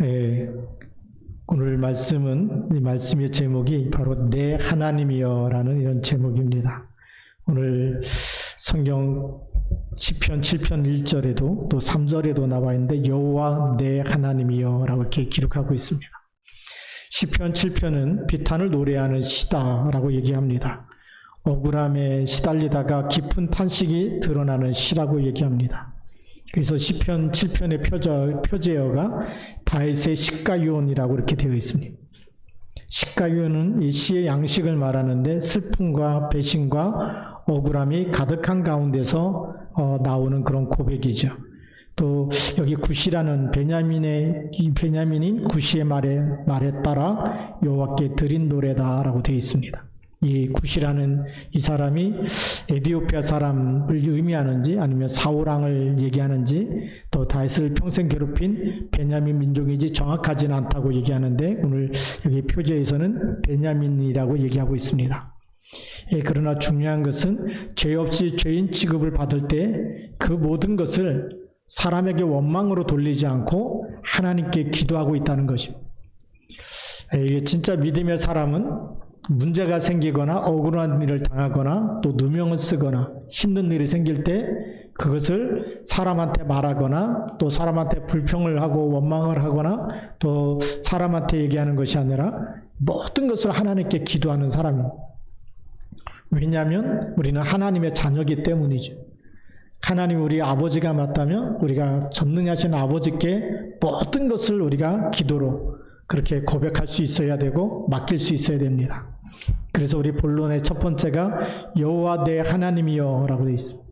예, 오늘 이 말씀의 제목이 바로 내 하나님이여라는 이런 제목입니다. 오늘 성경 시편 7편 1절에도 또 3절에도 나와 있는데 여호와 내 하나님이여라고 이렇게 기록하고 있습니다. 시편 7편은 비탄을 노래하는 시다라고 얘기합니다. 억울함에 시달리다가 깊은 탄식이 드러나는 시라고 얘기합니다. 그래서 시편 7편의 표제어가 다윗의 시가유언이라고 이렇게 되어 있습니다. 시가유언은 이 시의 양식을 말하는데 슬픔과 배신과 억울함이 가득한 가운데서 나오는 그런 고백이죠. 또 여기 굿이라는 베냐민인 굿이의 말에 따라 여호와께 드린 노래다라고 되어 있습니다. 이 굿이라는 이 사람이 에티오피아 사람을 의미하는지 아니면 사울왕을 얘기하는지 또 다윗을 평생 괴롭힌 베냐민 민족인지 정확하지는 않다고 얘기하는데 오늘 여기 표제에서는 베냐민이라고 얘기하고 있습니다. 그러나 중요한 것은 죄 없이 죄인 취급을 받을 때 그 모든 것을 사람에게 원망으로 돌리지 않고 하나님께 기도하고 있다는 것입니다. 이게 진짜 믿음의 사람은 문제가 생기거나 억울한 일을 당하거나 또 누명을 쓰거나 힘든 일이 생길 때 그것을 사람한테 말하거나 또 사람한테 불평을 하고 원망을 하거나 또 사람한테 얘기하는 것이 아니라 모든 것을 하나님께 기도하는 사람입니다. 왜냐하면 우리는 하나님의 자녀이기 때문이죠. 하나님 우리 아버지가 맞다면 우리가 전능하신 아버지께 모든 것을 우리가 기도로 그렇게 고백할 수 있어야 되고 맡길 수 있어야 됩니다. 그래서 우리 본론의 첫 번째가 여호와 내 하나님이여 라고 되어 있습니다.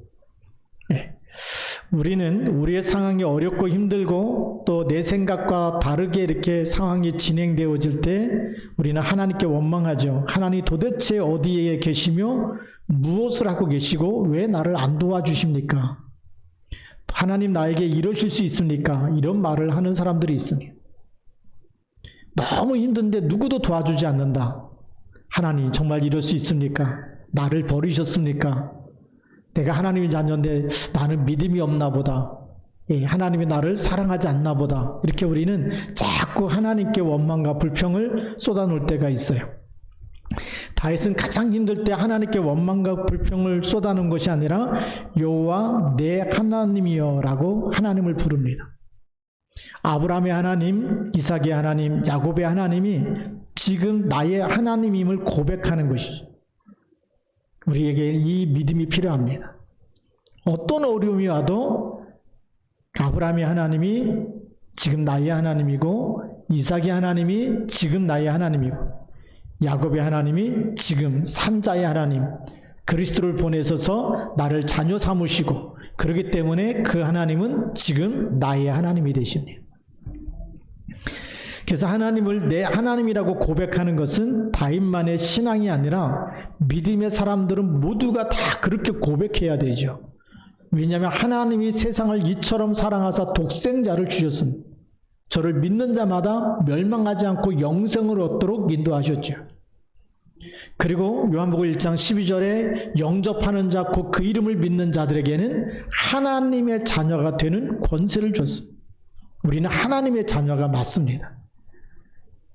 우리는 우리의 상황이 어렵고 힘들고 또 내 생각과 다르게 이렇게 상황이 진행되어질 때 우리는 하나님께 원망하죠. 하나님 도대체 어디에 계시며 무엇을 하고 계시고 왜 나를 안 도와주십니까? 하나님 나에게 이러실 수 있습니까? 이런 말을 하는 사람들이 있습니다. 너무 힘든데 누구도 도와주지 않는다. 하나님 정말 이럴 수 있습니까? 나를 버리셨습니까? 내가 하나님의 자녀인데 나는 믿음이 없나 보다. 하나님이 나를 사랑하지 않나 보다. 이렇게 우리는 자꾸 하나님께 원망과 불평을 쏟아놓을 때가 있어요. 다윗은 가장 힘들 때 하나님께 원망과 불평을 쏟아놓은 것이 아니라 여호와 내 하나님이여 라고 하나님을 부릅니다. 아브라함의 하나님, 이삭의 하나님, 야곱의 하나님이 지금 나의 하나님임을 고백하는 것이죠. 우리에게 이 믿음이 필요합니다. 어떤 어려움이 와도 아브라함의 하나님이 지금 나의 하나님이고 이삭의 하나님이 지금 나의 하나님이고 야곱의 하나님이 지금 산자의 하나님 그리스도를 보내셔서 나를 자녀 삼으시고 그렇기 때문에 그 하나님은 지금 나의 하나님이 되십니다. 그래서 하나님을 내 하나님이라고 고백하는 것은 다윗만의 신앙이 아니라 믿음의 사람들은 모두가 다 그렇게 고백해야 되죠. 왜냐하면 하나님이 세상을 이처럼 사랑하사 독생자를 주셨습니다. 저를 믿는 자마다 멸망하지 않고 영생을 얻도록 인도하셨죠. 그리고 요한복음 1장 12절에 영접하는 자 곧 그 이름을 믿는 자들에게는 하나님의 자녀가 되는 권세를 줬습니다. 우리는 하나님의 자녀가 맞습니다.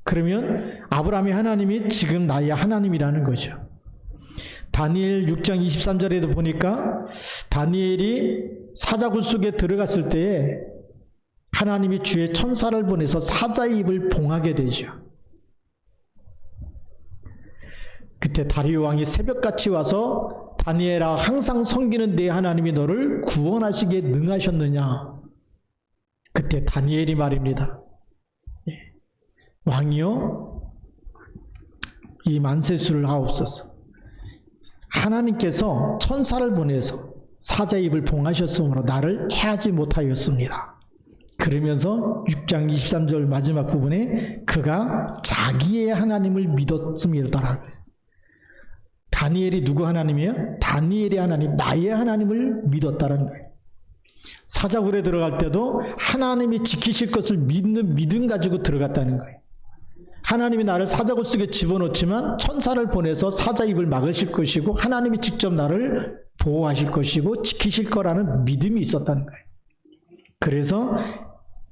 그러면 아브라함의 하나님이 지금 나의 하나님이라는 거죠. 다니엘 6장 23절에도 보니까 다니엘이 사자굴 속에 들어갔을 때에 하나님이 주의 천사를 보내서 사자의 입을 봉하게 되죠. 그때 다리오 왕이 새벽같이 와서 다니엘아 항상 섬기는 내 하나님이 너를 구원하시기에 능하셨느냐. 그때 다니엘이 말입니다. 왕이여 이 만세수를 하옵소서. 하나님께서 천사를 보내서 사자의 입을 봉하셨으므로 나를 해하지 못하였습니다. 그러면서 6장 23절 마지막 부분에 그가 자기의 하나님을 믿었음이더라. 다니엘이 누구 하나님이에요? 다니엘의 하나님, 나의 하나님을 믿었다는 거예요. 사자굴에 들어갈 때도 하나님이 지키실 것을 믿는 믿음 가지고 들어갔다는 거예요. 하나님이 나를 사자굴 속에 집어넣지만 천사를 보내서 사자 입을 막으실 것이고 하나님이 직접 나를 보호하실 것이고 지키실 거라는 믿음이 있었다는 거예요. 그래서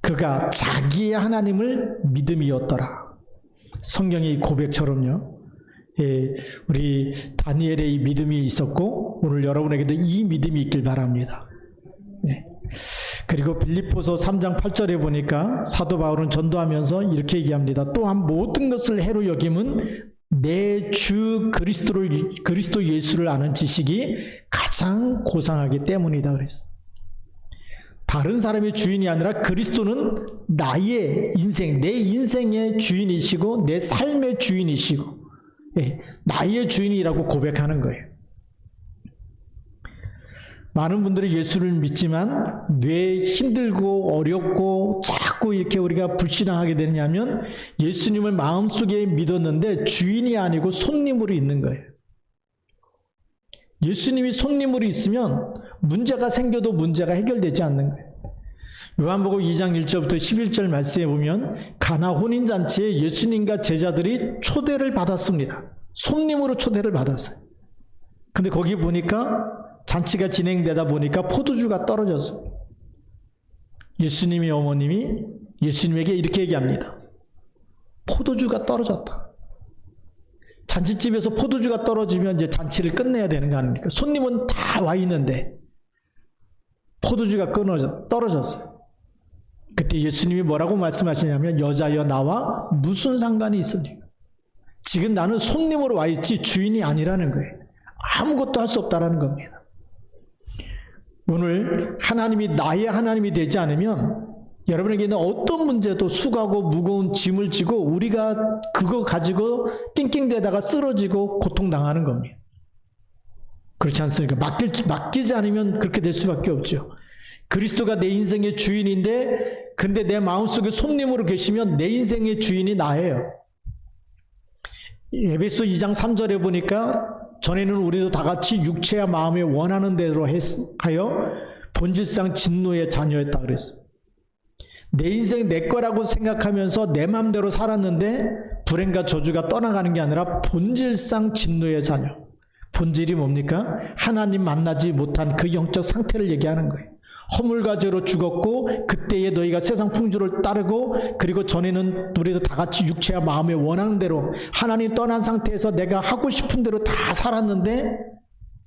그가 자기의 하나님을 믿음이었더라. 성경의 고백처럼요. 우리 다니엘의 이 믿음이 있었고 오늘 여러분에게도 이 믿음이 있길 바랍니다. 네. 그리고 빌립보서 3장 8절에 보니까 사도 바울은 전도하면서 이렇게 얘기합니다. 또한 모든 것을 해로 여김은 내 주 그리스도 예수를 아는 지식이 가장 고상하기 때문이다 그랬어요. 다른 사람의 주인이 아니라 그리스도는 나의 인생, 내 인생의 주인이시고 내 삶의 주인이시고 나의 주인이라고 고백하는 거예요. 많은 분들이 예수를 믿지만 왜 힘들고 어렵고 자꾸 이렇게 우리가 불신앙하게 되냐면 예수님을 마음속에 믿었는데 주인이 아니고 손님으로 있는 거예요. 예수님이 손님으로 있으면 문제가 생겨도 문제가 해결되지 않는 거예요. 요한복음 2장 1절부터 11절 말씀에 보면 가나 혼인잔치에 예수님과 제자들이 초대를 받았습니다. 손님으로 초대를 받았어요. 근데 거기 보니까 잔치가 진행되다 보니까 포도주가 떨어졌어요. 예수님의 어머님이 예수님에게 이렇게 얘기합니다. 포도주가 떨어졌다. 잔치집에서 포도주가 떨어지면 이제 잔치를 끝내야 되는 거 아닙니까? 손님은 다 와 있는데 포도주가 떨어졌어요. 그때 예수님이 뭐라고 말씀하시냐면 여자여 나와 무슨 상관이 있으니? 지금 나는 손님으로 와 있지 주인이 아니라는 거예요. 아무것도 할 수 없다라는 겁니다. 오늘 하나님이 나의 하나님이 되지 않으면 여러분에게는 어떤 문제도 수고하고 무거운 짐을 지고 우리가 그거 가지고 낑낑대다가 쓰러지고 고통당하는 겁니다. 그렇지 않습니까? 맡기지 않으면 그렇게 될 수밖에 없죠. 그리스도가 내 인생의 주인인데 근데 내 마음속에 손님으로 계시면 내 인생의 주인이 나예요. 에베소 2장 3절에 보니까 전에는 우리도 다 같이 육체와 마음에 원하는 대로 하여 본질상 진노의 자녀였다 그랬어요. 내 인생 내 거라고 생각하면서 내 마음대로 살았는데 불행과 저주가 떠나가는 게 아니라 본질상 진노의 자녀. 본질이 뭡니까? 하나님 만나지 못한 그 영적 상태를 얘기하는 거예요. 허물과 죄로 죽었고 그때에 너희가 세상 풍조를 따르고 그리고 전에는 우리도 다 같이 육체와 마음에 원하는 대로 하나님 떠난 상태에서 내가 하고 싶은 대로 다 살았는데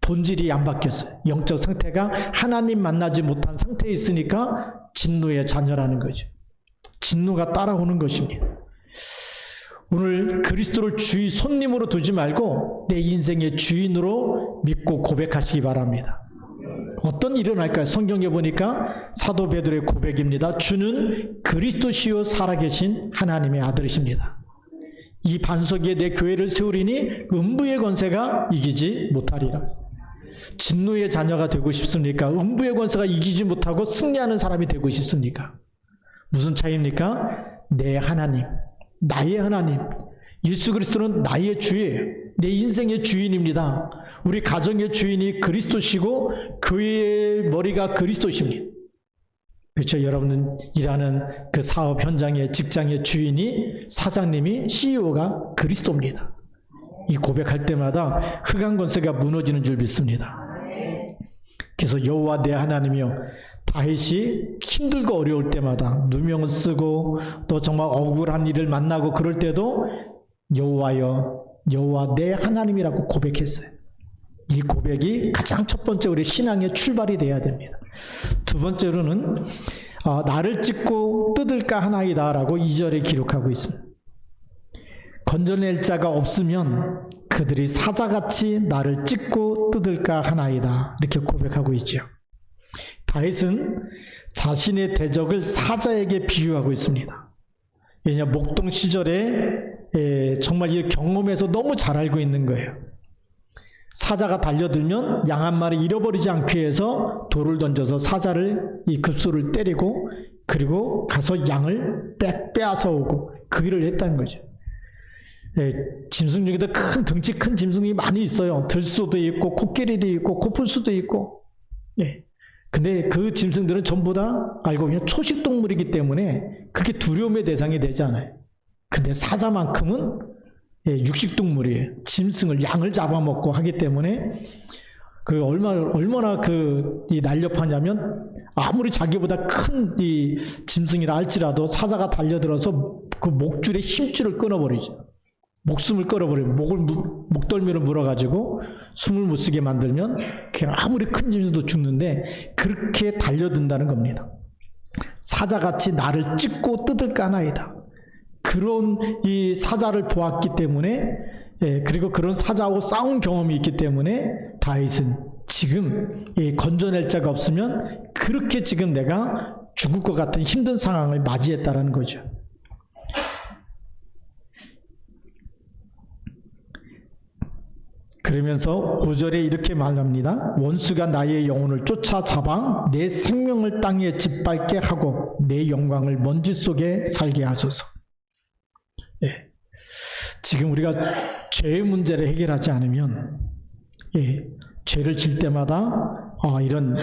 본질이 안 바뀌었어요. 영적 상태가 하나님 만나지 못한 상태에 있으니까 진노의 자녀라는 거죠. 진노가 따라오는 것입니다. 오늘 그리스도를 주의 손님으로 두지 말고 내 인생의 주인으로 믿고 고백하시기 바랍니다. 어떤 일이 일어날까요? 성경에 보니까 사도 베드로의 고백입니다. 주는 그리스도시요 살아계신 하나님의 아들이십니다. 이 반석 위에 내 교회를 세우리니 음부의 권세가 이기지 못하리라. 진노의 자녀가 되고 싶습니까? 음부의 권세가 이기지 못하고 승리하는 사람이 되고 싶습니까? 무슨 차이입니까? 내 하나님, 나의 하나님, 예수 그리스도는 나의 주예요. 내 인생의 주인입니다. 우리 가정의 주인이 그리스도시고 교회의 머리가 그리스도십니다. 그렇죠? 여러분은 일하는 그 사업 현장의 직장의 주인이 사장님이 CEO가 그리스도입니다. 이 고백할 때마다 흑암 권세가 무너지는 줄 믿습니다. 그래서 여호와 내 하나님이여 다윗이 힘들고 어려울 때마다 누명을 쓰고 또 정말 억울한 일을 만나고 그럴 때도 여호와여 여호와 내 하나님이라고 고백했어요. 이 고백이 가장 첫 번째 우리 신앙의 출발이 돼야 됩니다. 두 번째로는 나를 찢고 뜯을까 하나이다 라고 2절에 기록하고 있습니다. 건져낼 자가 없으면 그들이 사자같이 나를 찢고 뜯을까 하나이다 이렇게 고백하고 있죠. 다윗은 자신의 대적을 사자에게 비유하고 있습니다. 왜냐하면 목동 시절에 정말 이 경험에서 너무 잘 알고 있는 거예요. 사자가 달려들면 양 한 마리 잃어버리지 않기 위해서 돌을 던져서 사자를 이 급소를 때리고 그리고 가서 양을 빼앗아 오고 그 일을 했다는 거죠. 짐승 중에도 큰 덩치 큰 짐승이 많이 있어요. 들소도 있고 코끼리도 있고 코뿔소도 있고. 근데 그 짐승들은 전부 다 알고 보면 초식 동물이기 때문에 그렇게 두려움의 대상이 되지 않아요. 근데 사자만큼은 육식 동물이에요. 짐승을 양을 잡아먹고 하기 때문에 그 얼마나 이 날렵하냐면 아무리 자기보다 큰 이 짐승이라 할지라도 사자가 달려들어서 그 목줄에 힘줄을 끊어버리죠. 목숨을 끊어버리고 목덜미를 물어가지고 숨을 못 쉬게 만들면 그냥 아무리 큰 짐승도 죽는데 그렇게 달려든다는 겁니다. 사자같이 나를 찢고 뜯을까 하나이다. 그런 이 사자를 보았기 때문에, 그리고 그런 사자하고 싸운 경험이 있기 때문에 다윗은 지금 건져낼 자가 없으면 그렇게 지금 내가 죽을 것 같은 힘든 상황을 맞이했다라는 거죠. 그러면서 5절에 이렇게 말합니다. 원수가 나의 영혼을 쫓아잡아 내 생명을 땅에 짓밟게 하고 내 영광을 먼지 속에 살게 하소서. 지금 우리가 죄의 문제를 해결하지 않으면 죄를 질 때마다 이런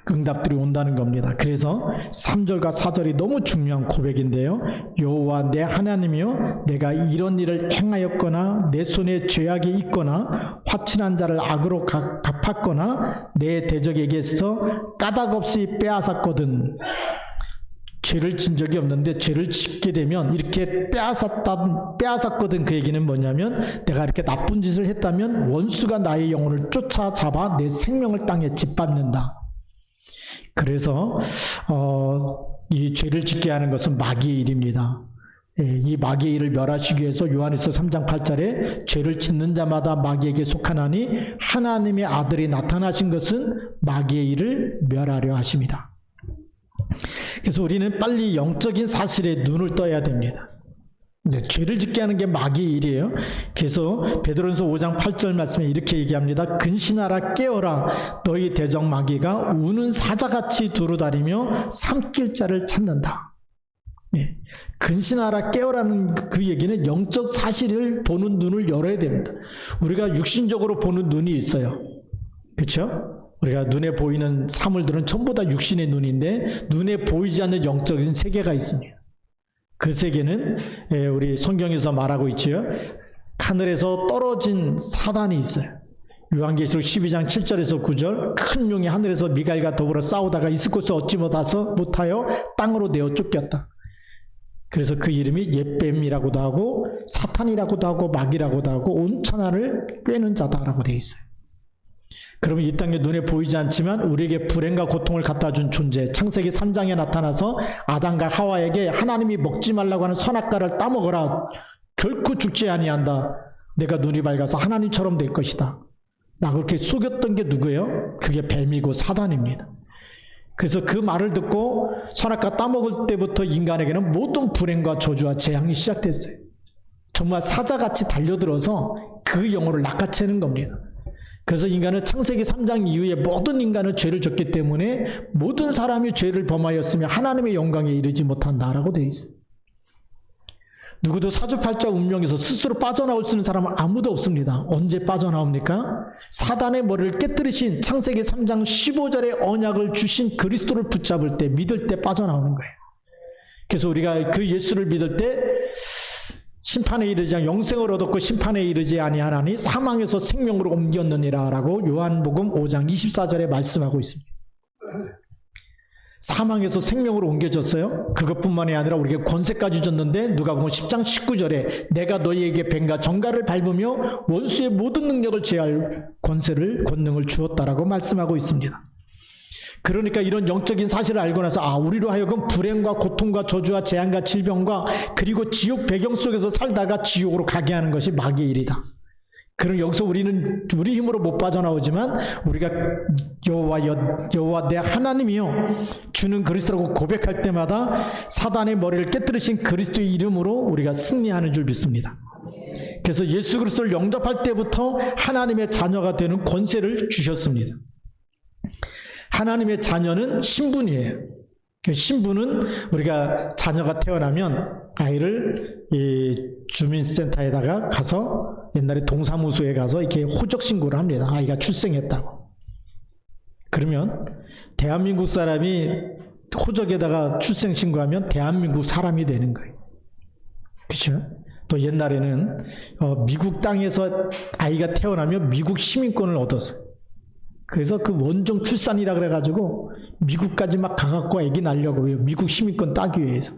응답들이 온다는 겁니다. 그래서 3절과 4절이 너무 중요한 고백인데요. 여호와 내 하나님이여, 내가 이런 일을 행하였거나 내 손에 죄악이 있거나 화친한 자를 악으로 갚았거나 내 대적에게서 까닭없이 빼앗았거든. 죄를 진 적이 없는데 죄를 짓게 되면 이렇게 빼앗았거든. 그 얘기는 뭐냐면 내가 이렇게 나쁜 짓을 했다면 원수가 나의 영혼을 쫓아잡아 내 생명을 땅에 짓밟는다. 그래서 이 죄를 짓게 하는 것은 마귀의 일입니다. 이 마귀의 일을 멸하시기 위해서 요한일서 3장 8절에 죄를 짓는 자마다 마귀에게 속하나니 하나님의 아들이 나타나신 것은 마귀의 일을 멸하려 하십니다. 그래서 우리는 빨리 영적인 사실에 눈을 떠야 됩니다. 죄를 짓게 하는 게 마귀의 일이에요. 그래서 베드로전서 5장 8절 말씀에 이렇게 얘기합니다. 근신하라, 깨어라, 너희 대적 마귀가 우는 사자같이 두루다니며 삼킬 자를 찾는다. 근신하라, 깨어라는 그 얘기는 영적 사실을 보는 눈을 열어야 됩니다. 우리가 육신적으로 보는 눈이 있어요. 그렇죠? 우리가 눈에 보이는 사물들은 전부 다 육신의 눈인데 눈에 보이지 않는 영적인 세계가 있습니다. 그 세계는 우리 성경에서 말하고 있죠. 하늘에서 떨어진 사단이 있어요. 요한계시록 12장 7절에서 9절, 큰 용이 하늘에서 미갈과 더불어 싸우다가 있을 곳을 얻지 못하여 땅으로 내어 쫓겼다. 그래서 그 이름이 옛뱀이라고도 하고 사탄이라고도 하고 마귀라고도 하고 온 천하를 꿰는 자다라고 되어 있어요. 그러면 이 땅에 눈에 보이지 않지만 우리에게 불행과 고통을 갖다 준 존재, 창세기 3장에 나타나서 아담과 하와에게 하나님이 먹지 말라고 하는 선악과를 따먹어라, 결코 죽지 아니한다, 내가 눈이 밝아서 하나님처럼 될 것이다 라고 그렇게 속였던 게 누구예요? 그게 뱀이고 사단입니다. 그래서 그 말을 듣고 선악과 따먹을 때부터 인간에게는 모든 불행과 저주와 재앙이 시작됐어요. 정말 사자같이 달려들어서 그 영혼을 낚아채는 겁니다. 그래서 인간은 창세기 3장 이후에 모든 인간은 죄를 졌기 때문에 모든 사람이 죄를 범하였으며 하나님의 영광에 이르지 못한다라고 되어 있어요. 누구도 사주팔자 운명에서 스스로 빠져나올 수 있는 사람은 아무도 없습니다. 언제 빠져나옵니까? 사단의 머리를 깨뜨리신 창세기 3장 15절의 언약을 주신 그리스도를 붙잡을 때, 믿을 때 빠져나오는 거예요. 그래서 우리가 그 예수를 믿을 때 심판에 이르지 않 영생을 얻었고 심판에 이르지 아니하나니 사망에서 생명으로 옮겼느니라 라고 요한복음 5장 24절에 말씀하고 있습니다. 사망에서 생명으로 옮겨졌어요. 그것뿐만이 아니라 우리에게 권세까지 줬는데 누가복음 10장 19절에 내가 너희에게 뱀과 정갈을 밟으며 원수의 모든 능력을 제할 권능을 주었다라고 말씀하고 있습니다. 그러니까 이런 영적인 사실을 알고 나서 우리로 하여금 불행과 고통과 저주와 재앙과 질병과 그리고 지옥 배경 속에서 살다가 지옥으로 가게 하는 것이 마귀의 일이다. 그럼 여기서 우리는 우리 힘으로 못 빠져나오지만 우리가 여호와 내 하나님이요 주는 그리스도라고 고백할 때마다 사단의 머리를 깨뜨리신 그리스도의 이름으로 우리가 승리하는 줄 믿습니다. 그래서 예수 그리스도를 영접할 때부터 하나님의 자녀가 되는 권세를 주셨습니다. 하나님의 자녀는 신분이에요. 신분은 우리가 자녀가 태어나면 아이를 이 주민센터에다가 가서 옛날에 동사무소에 가서 이렇게 호적 신고를 합니다. 아이가 출생했다고. 그러면 대한민국 사람이 호적에다가 출생 신고하면 대한민국 사람이 되는 거예요. 그렇죠? 또 옛날에는 미국 땅에서 아이가 태어나면 미국 시민권을 얻었어요. 그래서 그 원정 출산이라 그래가지고 미국까지 막 가갖고 애기 낳으려고 해요. 미국 시민권 따기 위해서.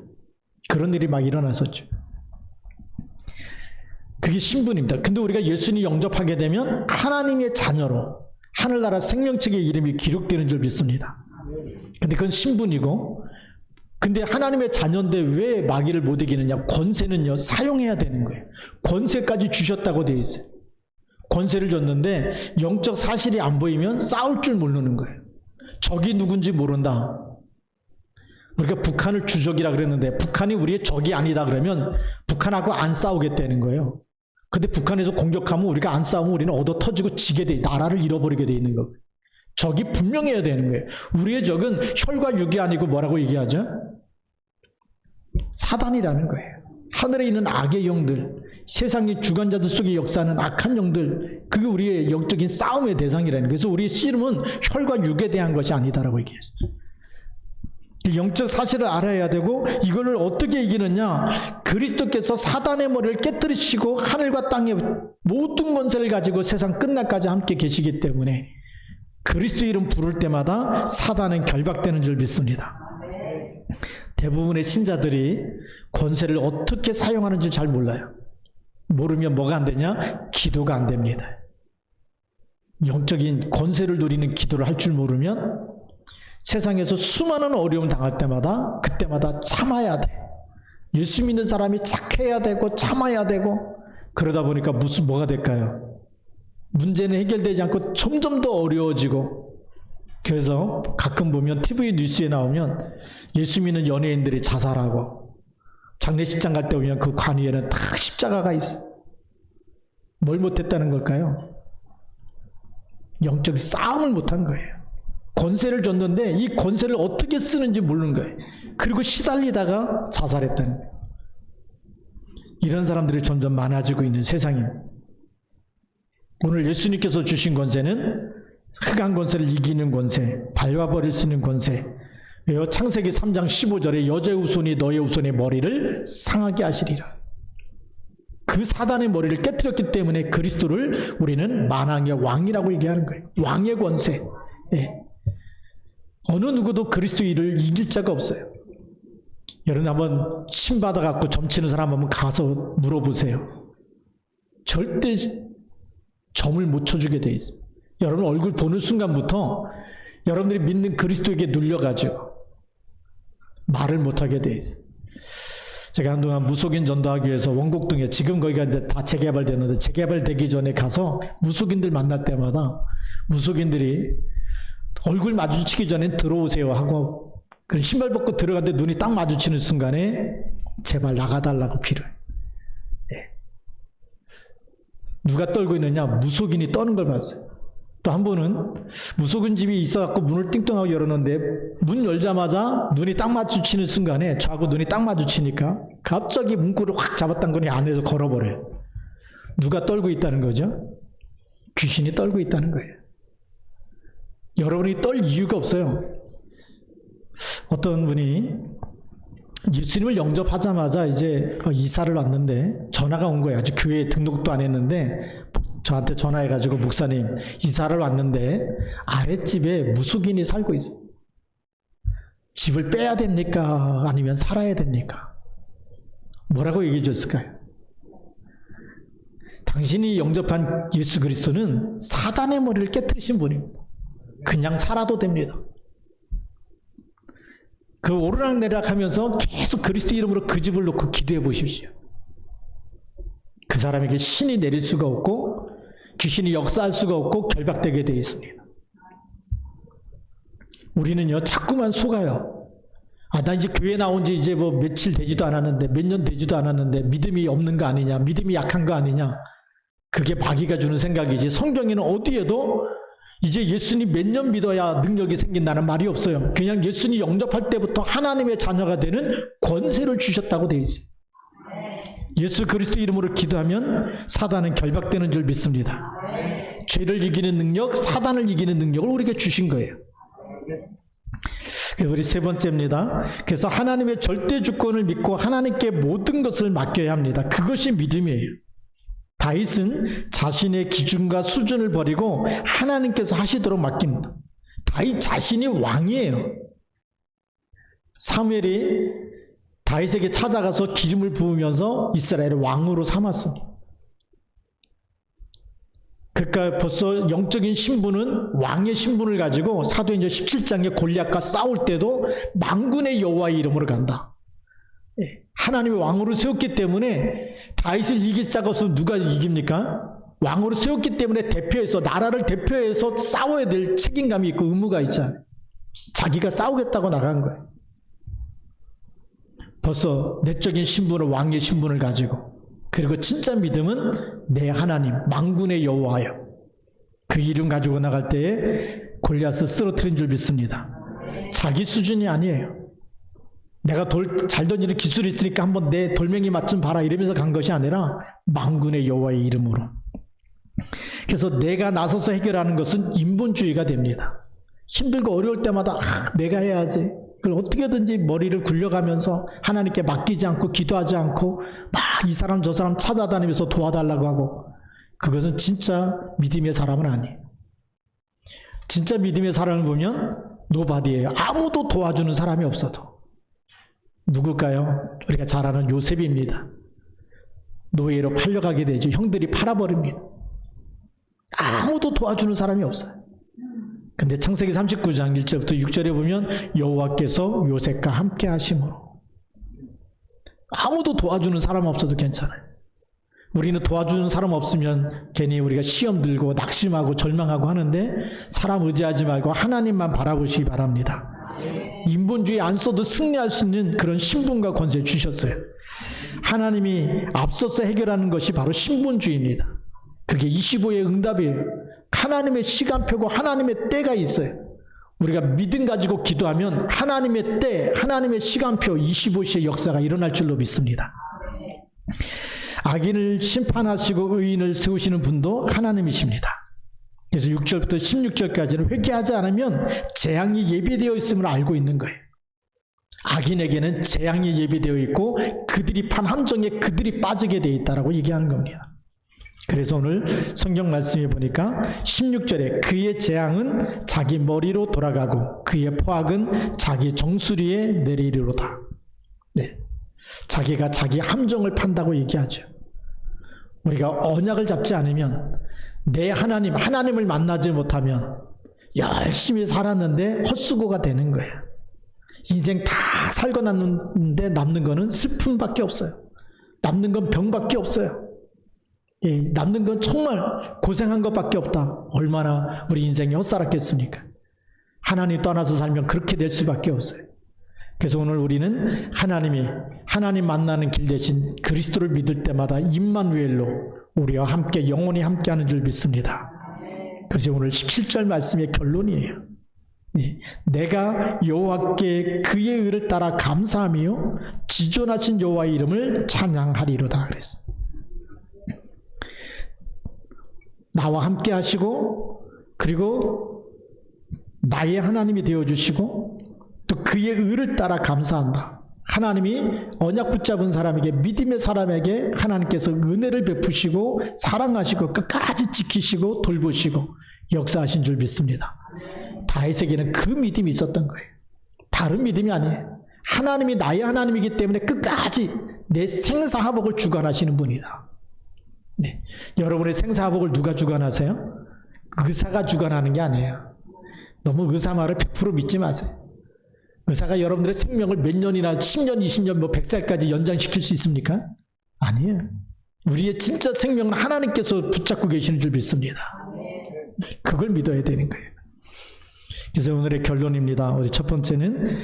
그런 일이 막 일어났었죠. 그게 신분입니다. 근데 우리가 예수님 영접하게 되면 하나님의 자녀로 하늘나라 생명책의 이름이 기록되는 줄 믿습니다. 근데 그건 신분이고, 근데 하나님의 자녀인데 왜 마귀를 못 이기느냐? 권세는요, 사용해야 되는 거예요. 권세까지 주셨다고 되어 있어요. 권세를 줬는데 영적 사실이 안 보이면 싸울 줄 모르는 거예요. 적이 누군지 모른다. 우리가 북한을 주적이라 그랬는데 북한이 우리의 적이 아니다 그러면 북한하고 안 싸우겠다는 거예요. 근데 북한에서 공격하면 우리가 안 싸우면 우리는 얻어 터지고 지게 돼, 나라를 잃어버리게 돼 있는 거예요. 적이 분명해야 되는 거예요. 우리의 적은 혈과 육이 아니고 뭐라고 얘기하죠? 사단이라는 거예요. 하늘에 있는 악의 영들, 세상의 주관자들 속에 역사하는 악한 영들, 그게 우리의 영적인 싸움의 대상이라는 거예요. 그래서 우리의 씨름은 혈과 육에 대한 것이 아니다라고 얘기했어요. 영적 사실을 알아야 되고, 이걸 어떻게 이기느냐? 그리스도께서 사단의 머리를 깨뜨리시고 하늘과 땅의 모든 권세를 가지고 세상 끝날까지 함께 계시기 때문에 그리스도 이름 부를 때마다 사단은 결박되는 줄 믿습니다. 대부분의 신자들이 권세를 어떻게 사용하는지 잘 몰라요. 모르면 뭐가 안 되냐? 기도가 안 됩니다. 영적인 권세를 누리는 기도를 할 줄 모르면 세상에서 수많은 어려움 당할 때마다 그때마다 참아야 돼. 예수 믿는 사람이 착해야 되고 참아야 되고, 그러다 보니까 뭐가 될까요? 문제는 해결되지 않고 점점 더 어려워지고, 그래서 가끔 보면 TV 뉴스에 나오면 예수 믿는 연예인들이 자살하고, 장례식장 갈 때 보면 그 관 위에는 딱 십자가가 있어. 뭘 못했다는 걸까요? 영적 싸움을 못한 거예요. 권세를 줬는데 이 권세를 어떻게 쓰는지 모르는 거예요. 그리고 시달리다가 자살했다는 거예요. 이런 사람들이 점점 많아지고 있는 세상입니다. 오늘 예수님께서 주신 권세는 흑암 권세를 이기는 권세, 밟아버릴 수 있는 권세. 왜요? 창세기 3장 15절에 여자의 후손이 너의 후손의 머리를 상하게 하시리라. 그 사단의 머리를 깨뜨렸기 때문에 그리스도를 우리는 만왕의 왕이라고 얘기하는 거예요. 왕의 권세. 예. 어느 누구도 그리스도 일을 이길 자가 없어요. 여러분 한번 침 받아갖고 점치는 사람 한번 가서 물어보세요. 절대 점을 못 쳐주게 돼 있습니다. 여러분 얼굴 보는 순간부터 여러분들이 믿는 그리스도에게 눌려가지고 말을 못하게 돼 있어요. 제가 한동안 무속인 전도하기 위해서 원곡동에, 지금 거기가 이제 다 재개발됐는데 재개발되기 전에 가서 무속인들 만날 때마다 무속인들이 얼굴 마주치기 전에 들어오세요 하고, 그런 신발 벗고 들어갔는데 눈이 딱 마주치는 순간에 제발 나가달라고 기도해. 예. 누가 떨고 있느냐? 무속인이 떠는 걸 봤어요. 또 한 번은 무속인 집이 있어갖고 문을 띵동하고 열었는데 문 열자마자 눈이 딱 마주치는 순간에, 저하고 눈이 딱 마주치니까 갑자기 문구를 확 잡았던 거니 안에서 걸어버려요. 누가 떨고 있다는 거죠? 귀신이 떨고 있다는 거예요. 여러분이 떨 이유가 없어요. 어떤 분이 예수님을 영접하자마자 이제 이사를 왔는데 전화가 온 거예요. 아직 교회에 등록도 안 했는데 저한테 전화해가지고, 목사님 이사를 왔는데 아랫집에 무속인이 살고 있어요. 집을 빼야 됩니까? 아니면 살아야 됩니까? 뭐라고 얘기해 줬을까요? 당신이 영접한 예수 그리스도는 사단의 머리를 깨뜨리신 분입니다. 그냥 살아도 됩니다. 그 오르락내리락 하면서 계속 그리스도 이름으로 그 집을 놓고 기도해 보십시오. 그 사람에게 신이 내릴 수가 없고 귀신이 역사할 수가 없고 결박되게 되어 있습니다. 우리는요 자꾸만 속아요. 나 이제 교회 나온 지 이제 뭐 며칠 되지도 않았는데, 몇 년 되지도 않았는데 믿음이 없는 거 아니냐, 믿음이 약한 거 아니냐. 그게 마귀가 주는 생각이지, 성경에는 어디에도 이제 예수님 몇 년 믿어야 능력이 생긴다는 말이 없어요. 그냥 예수님 영접할 때부터 하나님의 자녀가 되는 권세를 주셨다고 되어 있어요. 예수 그리스도 이름으로 기도하면 사단은 결박되는 줄 믿습니다. 죄를 이기는 능력, 사단을 이기는 능력을 우리에게 주신 거예요. 우리 세 번째입니다. 그래서 하나님의 절대 주권을 믿고 하나님께 모든 것을 맡겨야 합니다. 그것이 믿음이에요. 다윗은 자신의 기준과 수준을 버리고 하나님께서 하시도록 맡깁니다. 다윗 자신이 왕이에요. 사무엘이 다윗에게 찾아가서 기름을 부으면서 이스라엘을 왕으로 삼았습니다. 그러니까 벌써 영적인 신분은 왕의 신분을 가지고 사도행전 17장에 골리앗과 싸울 때도 만군의 여호와의 이름으로 간다. 하나님의 왕으로 세웠기 때문에 다윗을 이길 자가 없으면 누가 이깁니까? 왕으로 세웠기 때문에 대표해서 나라를 대표해서 싸워야 될 책임감이 있고 의무가 있잖아요. 자기가 싸우겠다고 나간 거예요. 벌써 내적인 신분은 왕의 신분을 가지고, 그리고 진짜 믿음은 내 하나님 만군의 여호와여, 그 이름 가지고 나갈 때에 골리앗을 쓰러뜨린 줄 믿습니다. 자기 수준이 아니에요. 내가 돌 잘 던지는 기술이 있으니까 한번 내 돌멩이 맛 좀 봐라 이러면서 간 것이 아니라 만군의 여호와의 이름으로. 그래서 내가 나서서 해결하는 것은 인본주의가 됩니다. 힘들고 어려울 때마다 내가 해야지, 그걸 어떻게든지 머리를 굴려가면서 하나님께 맡기지 않고 기도하지 않고 막 이 사람 저 사람 찾아다니면서 도와달라고 하고, 그것은 진짜 믿음의 사람은 아니에요. 진짜 믿음의 사람을 보면 노바디예요. 아무도 도와주는 사람이 없어도. 누굴까요? 우리가 잘 아는 요셉입니다. 노예로 팔려가게 되죠. 형들이 팔아버립니다. 아무도 도와주는 사람이 없어요. 근데 창세기 39장 1절부터 6절에 보면 여호와께서 요셉과 함께 하심으로. 아무도 도와주는 사람 없어도 괜찮아요. 우리는 도와주는 사람 없으면 괜히 우리가 시험 들고 낙심하고 절망하고 하는데, 사람 의지하지 말고 하나님만 바라보시기 바랍니다. 인본주의 안 써도 승리할 수 있는 그런 신분과 권세 주셨어요. 하나님이 앞서서 해결하는 것이 바로 신분주의입니다. 그게 25의 응답이에요. 하나님의 시간표고 하나님의 때가 있어요. 우리가 믿음 가지고 기도하면 하나님의 때, 하나님의 시간표 25시의 역사가 일어날 줄로 믿습니다. 악인을 심판하시고 의인을 세우시는 분도 하나님이십니다. 그래서 6절부터 16절까지는 회개하지 않으면 재앙이 예비되어 있음을 알고 있는 거예요. 악인에게는 재앙이 예비되어 있고 그들이 판 함정에 그들이 빠지게 되어 있다라고 얘기하는 겁니다. 그래서 오늘 성경 말씀에 보니까 16절에 그의 재앙은 자기 머리로 돌아가고 그의 포악은 자기 정수리에 내리리로다. 네. 자기가 자기 함정을 판다고 얘기하죠. 우리가 언약을 잡지 않으면, 내 하나님을 만나지 못하면 열심히 살았는데 헛수고가 되는 거예요. 인생 다 살고 났는데 남는 거는 슬픔밖에 없어요. 남는 건 병밖에 없어요. 남는 건 정말 고생한 것밖에 없다. 얼마나 우리 인생이 헛살았겠습니까? 하나님 떠나서 살면 그렇게 될 수밖에 없어요. 그래서 오늘 우리는 하나님 만나는 길 대신 그리스도를 믿을 때마다 임마누엘로 우리와 함께 영원히 함께하는 줄 믿습니다. 그래서 오늘 17절 말씀의 결론이에요. 내가 여호와께 그의 의를 따라 감사하며 지존하신 여호와의 이름을 찬양하리로다 그랬습니다. 나와 함께 하시고, 그리고 나의 하나님이 되어주시고, 또 그의 의를 따라 감사한다. 하나님이 언약 붙잡은 사람에게, 믿음의 사람에게 하나님께서 은혜를 베푸시고 사랑하시고 끝까지 지키시고 돌보시고 역사하신 줄 믿습니다. 다윗에게는 그 믿음이 있었던 거예요. 다른 믿음이 아니에요. 하나님이 나의 하나님이기 때문에 끝까지 내 생사화복을 주관하시는 분이다. 네. 여러분의 생사화복을 누가 주관하세요? 의사가 주관하는 게 아니에요. 너무 의사 말을 100% 믿지 마세요. 의사가 여러분들의 생명을 몇 년이나 10년, 20년, 100살까지 연장시킬 수 있습니까? 아니에요. 우리의 진짜 생명은 하나님께서 붙잡고 계시는 줄 믿습니다. 그걸 믿어야 되는 거예요. 그래서 오늘의 결론입니다. 우리 첫 번째는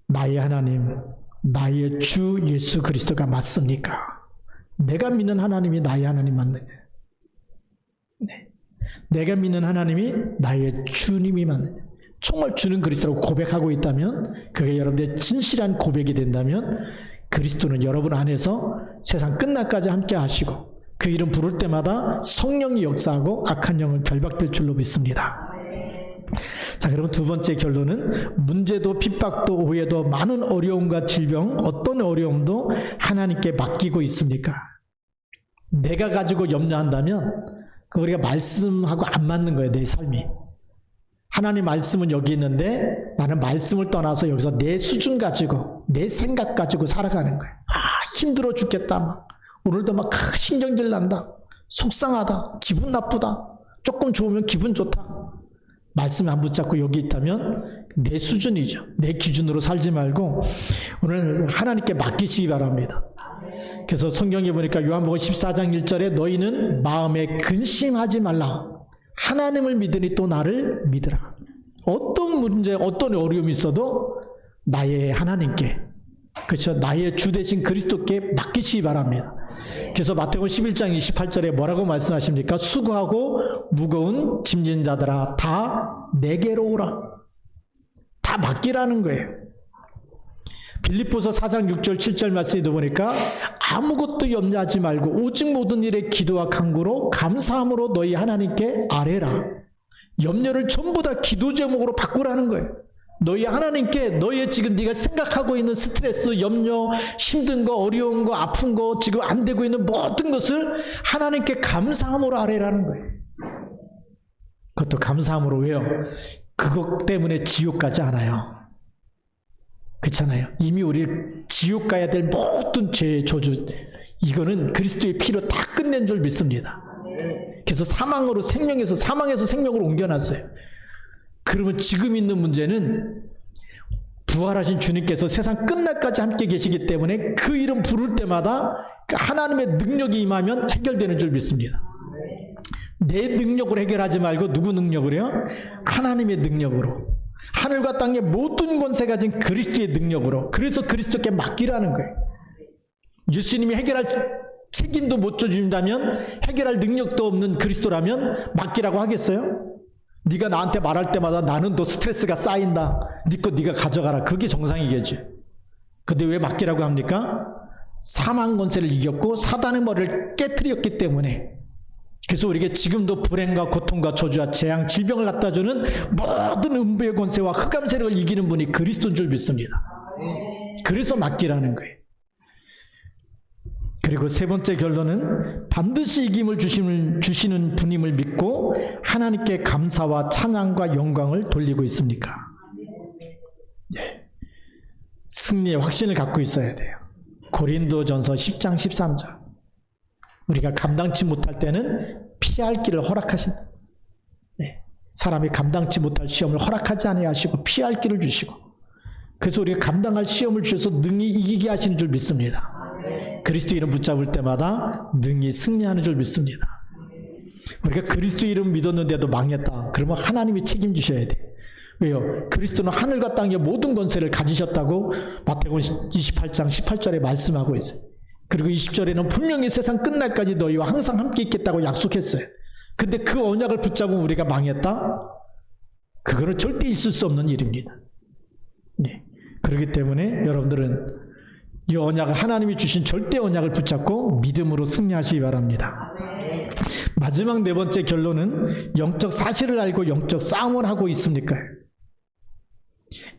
나의 하나님, 나의 주 예수 그리스도가 맞습니까? 내가 믿는 하나님이 나의 하나님 맞느냐? 네. 내가 믿는 하나님이 나의 주님이 맞느냐? 정말 주는 그리스도라고 고백하고 있다면, 그게 여러분의 진실한 고백이 된다면 그리스도는 여러분 안에서 세상 끝날까지 함께 하시고 그 이름 부를 때마다 성령이 역사하고 악한 영은 결박될 줄로 믿습니다. 자, 그럼 두 번째 결론은 문제도 핍박도 오해도 많은 어려움과 질병, 어떤 어려움도 하나님께 맡기고 있습니까? 내가 가지고 염려한다면 그 우리가 말씀하고 안 맞는 거예요. 내 삶이. 하나님 말씀은 여기 있는데 나는 말씀을 떠나서 여기서 내 수준 가지고 내 생각 가지고 살아가는 거예요. 힘들어 죽겠다. 막. 오늘도 막 신경질 난다. 속상하다. 기분 나쁘다. 조금 좋으면 기분 좋다. 말씀 안 붙잡고 여기 있다면 내 수준이죠. 내 기준으로 살지 말고 오늘 하나님께 맡기시기 바랍니다. 그래서 성경에 보니까 요한복음 14장 1절에 너희는 마음에 근심하지 말라. 하나님을 믿으니 또 나를 믿으라. 어떤 문제, 어떤 어려움이 있어도 나의 하나님께, 그렇죠? 나의 주 되신 그리스도께 맡기시기 바랍니다. 그래서 마태복음 11장 28절에 뭐라고 말씀하십니까? 수고하고 무거운 짐진 자들아 다 내게로 오라. 다 맡기라는 거예요. 빌립보서 4장 6절 7절 말씀에도 보니까 아무것도 염려하지 말고 오직 모든 일에 기도와 간구로 감사함으로 너희 하나님께 아뢰라. 염려를 전부 다 기도 제목으로 바꾸라는 거예요. 너희 하나님께 너의 지금 네가 생각하고 있는 스트레스, 염려, 힘든 거, 어려운 거, 아픈 거, 지금 안 되고 있는 모든 것을 하나님께 감사함으로 아뢰라는 거예요. 그것도 감사함으로. 왜요? 그것 때문에 지옥 가지 않아요. 그렇잖아요. 이미 우리 지옥 가야 될 모든 죄, 저주, 이거는 그리스도의 피로 다 끝낸 줄 믿습니다. 그래서 사망으로 생명에서, 사망에서 생명으로 옮겨놨어요. 그러면 지금 있는 문제는 부활하신 주님께서 세상 끝날까지 함께 계시기 때문에 그 이름 부를 때마다 하나님의 능력이 임하면 해결되는 줄 믿습니다. 내 능력으로 해결하지 말고 누구 능력으로요? 하나님의 능력으로. 하늘과 땅의 모든 권세 가진 그리스도의 능력으로. 그래서 그리스도께 맡기라는 거예요. 예수님이 해결할 책임도 못 져준다면, 해결할 능력도 없는 그리스도라면 맡기라고 하겠어요? 네가 나한테 말할 때마다 나는 더 스트레스가 쌓인다. 네 거 네가 가져가라. 그게 정상이겠지. 근데 왜 맡기라고 합니까? 사망 권세를 이겼고 사단의 머리를 깨트렸기 때문에. 그래서 우리에게 지금도 불행과 고통과 저주와 재앙, 질병을 갖다 주는 모든 음부의 권세와 흑암 세력을 이기는 분이 그리스도인 줄 믿습니다. 그래서 맡기라는 거예요. 그리고 세 번째 결론은 반드시 이김을 주시는 분임을 믿고 하나님께 감사와 찬양과 영광을 돌리고 있습니까? 네. 승리의 확신을 갖고 있어야 돼요. 고린도전서 10장 13절. 우리가 감당치 못할 때는 피할 길을 허락하신다. 네. 사람이 감당치 못할 시험을 허락하지 아니하시고 피할 길을 주시고, 그래서 우리가 감당할 시험을 주셔서 능히 이기게 하시는 줄 믿습니다. 그리스도 이름 붙잡을 때마다 능히 승리하는 줄 믿습니다. 우리가 그리스도 이름 믿었는데도 망했다. 그러면 하나님이 책임지셔야 돼. 왜요? 그리스도는 하늘과 땅의 모든 권세를 가지셨다고 마태복음 28장 18절에 말씀하고 있어요. 그리고 20절에는 분명히 세상 끝날까지 너희와 항상 함께 있겠다고 약속했어요. 근데 그 언약을 붙잡으면 우리가 망했다? 그거는 절대 있을 수 없는 일입니다. 네. 그렇기 때문에 여러분들은 이 언약을, 하나님이 주신 절대 언약을 붙잡고 믿음으로 승리하시기 바랍니다. 마지막 네 번째 결론은 영적 사실을 알고 영적 싸움을 하고 있습니까?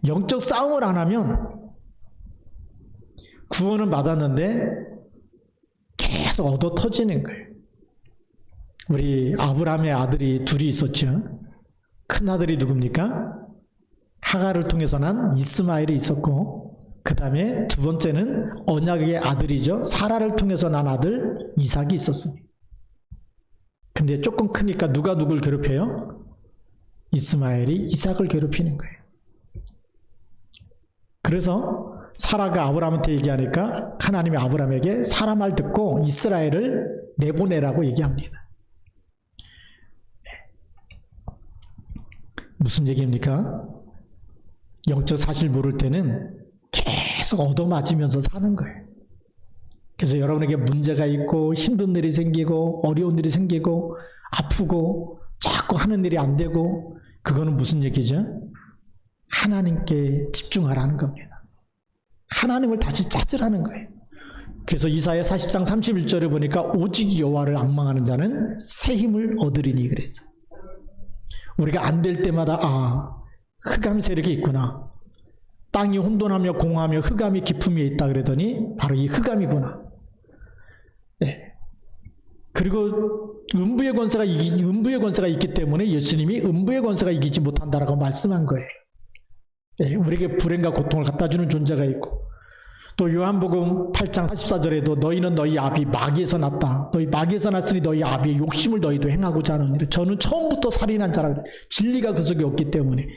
영적 싸움을 안 하면 구원은 받았는데 계속 얻어 터지는 거예요. 우리 아브라함의 아들이 둘이 있었죠. 큰 아들이 누굽니까? 하갈을 통해서 난 이스마엘이 있었고, 그 다음에 두 번째는 언약의 아들이죠. 사라를 통해서 난 아들 이삭이 있었습니다. 근데 조금 크니까 누가 누굴 괴롭혀요? 이스마엘이 이삭을 괴롭히는 거예요. 그래서 사라가 아브라함한테 얘기하니까 하나님이 아브라함에게 사라 말 듣고 이스라엘을 내보내라고 얘기합니다. 무슨 얘기입니까? 영적 사실 모를 때는 계속 얻어맞으면서 사는 거예요. 그래서 여러분에게 문제가 있고 힘든 일이 생기고 어려운 일이 생기고 아프고 자꾸 하는 일이 안 되고, 그거는 무슨 얘기죠? 하나님께 집중하라는 겁니다. 하나님을 다시 찾으라는 거예요. 그래서 이사야 40장 31절에 보니까 오직 여호와를 앙망하는 자는 새 힘을 얻으리니 그랬어요. 우리가 안 될 때마다 흑암 세력이 있구나. 땅이 혼돈하며 공허하며 흑암이 깊음에 있다 그러더니 바로 이 흑암이구나. 네. 그리고 음부의 권세가 있기 때문에 예수님이 음부의 권세가 이기지 못한다라고 말씀한 거예요. 예, 우리에게 불행과 고통을 갖다 주는 존재가 있고, 또 요한복음 8장 44절에도 너희는 너희 아비 마귀에서 났다. 너희 마귀에서 났으니 너희 아비의 욕심을 너희도 행하고자 하느니라. 저는 처음부터 살인한 자라. 진리가 그 속에 없기 때문에.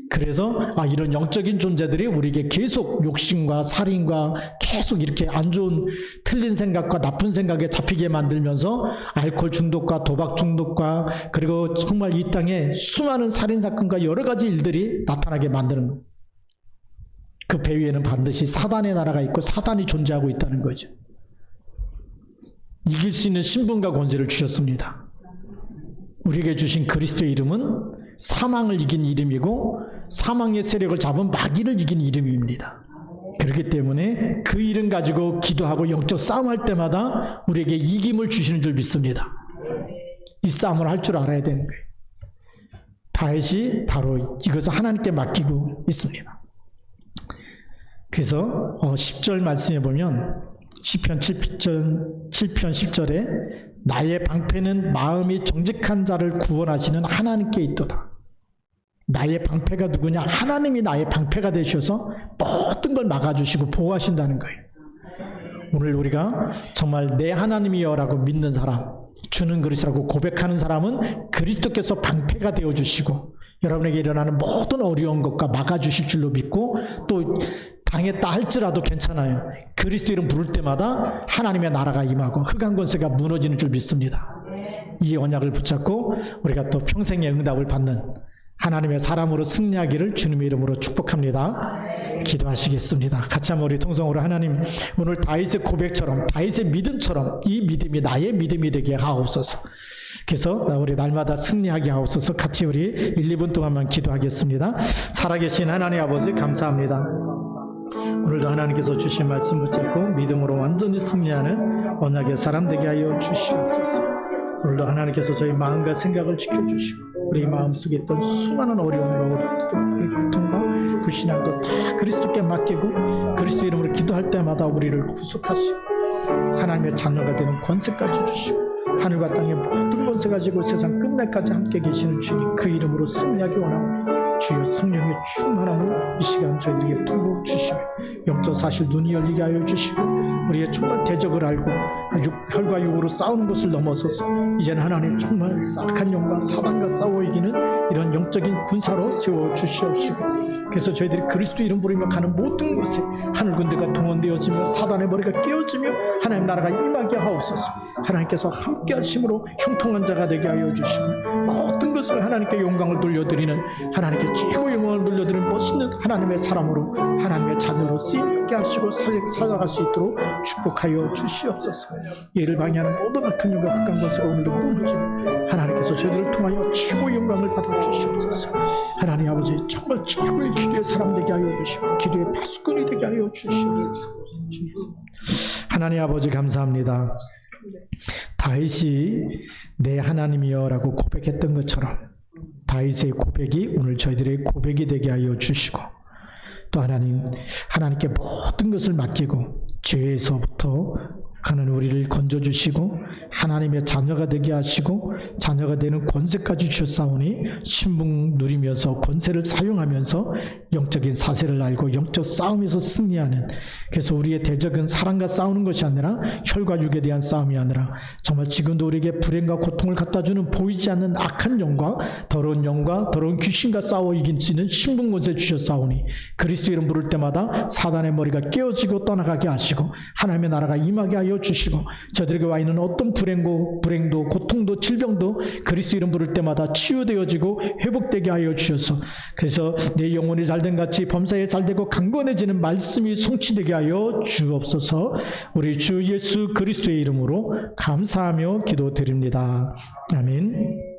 그래서 이런 영적인 존재들이 우리에게 계속 욕심과 살인과 계속 이렇게 안 좋은 틀린 생각과 나쁜 생각에 잡히게 만들면서 알코올 중독과 도박 중독과 그리고 정말 이 땅에 수많은 살인사건과 여러 가지 일들이 나타나게 만드는 거예요. 그 배 위에는 반드시 사단의 나라가 있고 사단이 존재하고 있다는 거죠. 이길 수 있는 신분과 권세를 주셨습니다. 우리에게 주신 그리스도의 이름은 사망을 이긴 이름이고 사망의 세력을 잡은 마귀를 이긴 이름입니다. 그렇기 때문에 그 이름 가지고 기도하고 영적 싸움할 때마다 우리에게 이김을 주시는 줄 믿습니다. 이 싸움을 할 줄 알아야 되는 거예요. 다윗이 바로 이것을 하나님께 맡기고 있습니다. 그래서 10절 말씀해 보면 시편 7편 10절에 나의 방패는 마음이 정직한 자를 구원하시는 하나님께 있도다. 나의 방패가 누구냐? 하나님이 나의 방패가 되셔서 모든 걸 막아주시고 보호하신다는 거예요. 오늘 우리가 정말 내 하나님이여라고 믿는 사람, 주는 그리스도라고 고백하는 사람은 그리스도께서 방패가 되어주시고 여러분에게 일어나는 모든 어려운 것과 막아주실 줄로 믿고, 또 당했다 할지라도 괜찮아요. 그리스도 이름 부를 때마다 하나님의 나라가 임하고 흑암 권세가 무너지는 줄 믿습니다. 이 언약을 붙잡고 우리가 또 평생의 응답을 받는 하나님의 사람으로 승리하기를 주님의 이름으로 축복합니다. 기도하시겠습니다. 같이 한번 우리 통성으로 하나님, 오늘 다윗의 고백처럼, 다윗의 믿음처럼 이 믿음이 나의 믿음이 되게 하옵소서. 그래서 우리 날마다 승리하게 하옵소서. 같이 우리 1, 2분 동안만 기도하겠습니다. 살아계신 하나님 아버지 감사합니다. 오늘도 하나님께서 주신 말씀 붙잡고 믿음으로 완전히 승리하는 언약의 사람 되게 하여 주시옵소서. 오늘도 하나님께서 저희 마음과 생각을 지켜주시고 우리 마음속에 있던 수많은 어려움과 고통과 불신앙도 다 그리스도께 맡기고 그리스도 이름으로 기도할 때마다 우리를 구속하시고 하나님의 자녀가 되는 권세까지 주시고 하늘과 땅의 모든 권세 가지고 세상 끝날까지 함께 계시는 주님, 그 이름으로 승리하기 원합니다. 주여 성령의 충만함을 이 시간 저희들에게 부어 주시고 영적 사실 눈이 열리게 하여 주시고 우리의 정말 대적을 알고 혈과 육으로 싸우는 것을 넘어서서 이제는 하나님 정말 악한 영과 사단과 싸워 이기는 이런 영적인 군사로 세워 주시옵시고, 그래서 저희들이 그리스도 이름 부르며 가는 모든 곳에 하늘 군대가 동원되어지며 사단의 머리가 깨어지며 하나님 나라가 임하게 하옵소서. 하나님께서 함께 하심으로 형통한 자가 되게 하여 주시고 모든 것을 하나님께 영광을 돌려드리는, 하나님께 최고 영광을 돌려드리는 멋있는 하나님의 사람으로 하나님의 자녀로 쓰임받게 하시고 살아갈 수 있도록 축복하여 주시옵소서. 이를 방해하는 모든 악한 영과 극한 권세가 오늘도 무너지고 하나님께서 저희들을 통하여 최고 영광을 받아 주시옵소서. 하나님 아버지 정말 최고의 기도의 사람 되게 하여 주시고 기도의 파수꾼이 되게 하여 주시옵소서. 하나님 아버지 감사합니다. 다윗이 내 하나님이여 라고 고백했던 것처럼 다윗의 고백이 오늘 저희들의 고백이 되게 하여 주시고, 또 하나님께 모든 것을 맡기고 죄에서부터 하나님 우리를 건져주시고 하나님의 자녀가 되게 하시고 자녀가 되는 권세까지 주셨사오니 신분 누리면서 권세를 사용하면서 영적인 사세를 알고 영적 싸움에서 승리하는, 그래서 우리의 대적은 사람과 싸우는 것이 아니라 혈과 육에 대한 싸움이 아니라 정말 지금도 우리에게 불행과 고통을 갖다주는 보이지 않는 악한 영과 더러운 귀신과 싸워 이길 수 있는 신분 권세 주셨사오니 그리스도 이름 부를 때마다 사단의 머리가 깨어지고 떠나가게 하시고 하나님의 나라가 임하게 하여 주시고 저들에게 와 있는 어떤 불행도 고통도 질병도 그리스도 이름 부를 때마다 치유되어지고 회복되게 하여 주셔서, 그래서 내 영혼이 잘된 같이 범사에 잘되고 강건해지는 말씀이 성취되게 하여 주옵소서. 우리 주 예수 그리스도의 이름으로 감사하며 기도드립니다. 아멘.